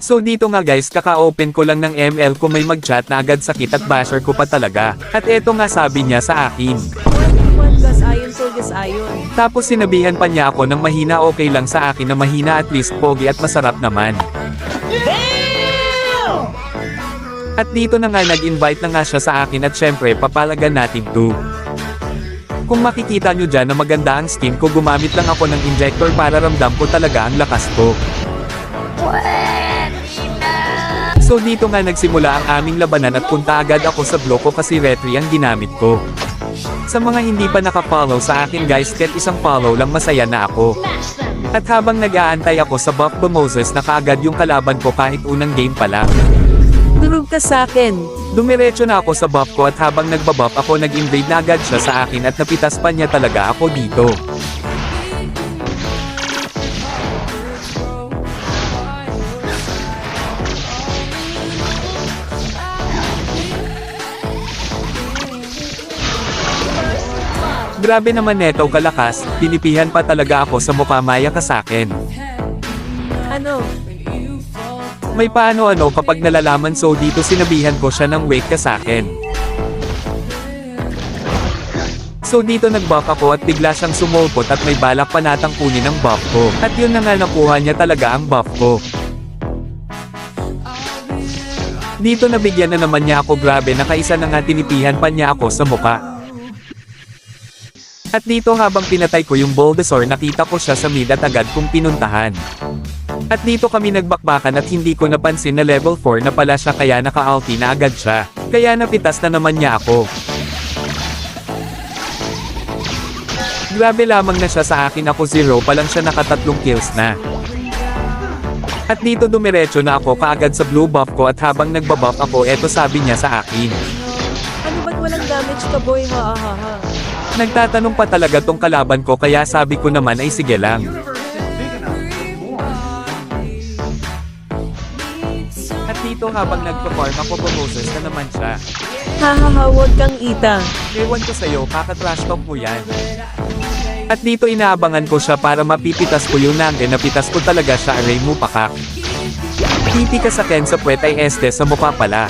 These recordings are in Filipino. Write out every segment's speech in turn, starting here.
So dito nga guys, kaka-open ko lang ng ML ko, may mag-chat na agad, sakit at basher ko pa talaga. At eto nga sabi niya sa akin. Gas ayon so gas ayon. Tapos sinabihan pa niya ako ng mahina, okay lang sa akin na mahina, at least pogi at masarap naman. At dito na nga nag-invite na nga siya sa akin at syempre papalagan natin to. Kung makikita nyo dyan na maganda ang skin ko, gumamit lang ako ng injector para ramdam ko talaga ang lakas ko. So dito nga nagsimula ang aming labanan at punta agad ako sa bloko kasi retry ang ginamit ko. Sa mga hindi pa naka-follow sa akin guys, kahit isang follow lang masaya na ako. At habang nag-aantay ako sa buff Moses, na kaagad yung kalaban ko kahit unang game pa lang. Durog ka sa akin. Dumiretso na ako sa buff ko at habang nagbabuff ako, nag-invade na agad siya sa akin at napitas pa niya talaga ako dito. Grabe naman neto kalakas, pinipihan pa talaga ako sa mukha, maya ka sakin. Ano? May paano-ano kapag nalalaman, so dito sinabihan ko siya ng wait ka sakin. So dito nag-buff ako at bigla siyang sumulpot at may balak pa natang kunin ang buff ko. At yun na nga, nakuha niya talaga ang buff ko. Dito nabigyan na naman niya ako, grabe, nakaisa na nga, tinipihan pa niya ako sa mukha. At dito habang pinatay ko yung Bulbasaur, nakita ko siya sa mid at agad kong pinuntahan. At dito kami nagbakbakan at hindi ko napansin na level 4 na pala siya, kaya naka-ulti na agad siya. Kaya napitas na naman niya ako. Grabe lamang na siya sa akin, ako 0 pa lang siya, naka-3 kills na. At dito dumiretso na ako kaagad sa blue buff ko at habang nagbabuff ako, eto sabi niya sa akin. Ano ba't walang damage ka boy, ha ha ha? Nagtatanong pa talaga tong kalaban ko, kaya sabi ko naman ay sige lang. At dito habang nagpa-farm ako, bumoses na naman siya. Ha ha ha, huwag kang ita. Ewan ko sa'yo, kaka-trash talk mo yan. At dito inaabangan ko siya para mapipitas ko yung nangge, napitas ko talaga siya, aray mo pakak. Titi ka sa Ken sa puwet ay este sa mukha pala.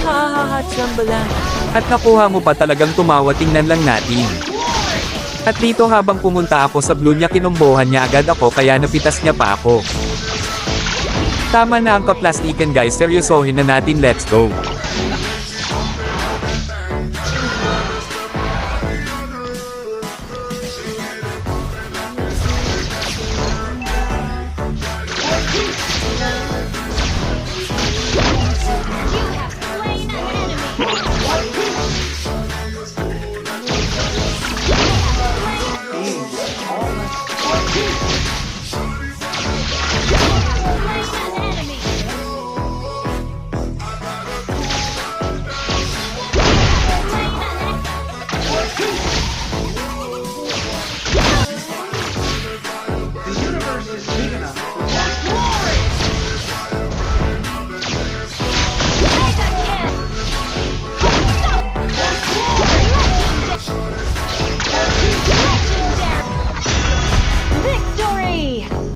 Ha ha ha, chambalang. At nakuha mo pa talagang tumawa, tingnan lang natin. At dito habang pumunta ako sa blue niya, kinumbohan niya agad ako kaya napitas niya pa ako. Tama na ang kaplastikan guys, seryosohin na natin, let's go.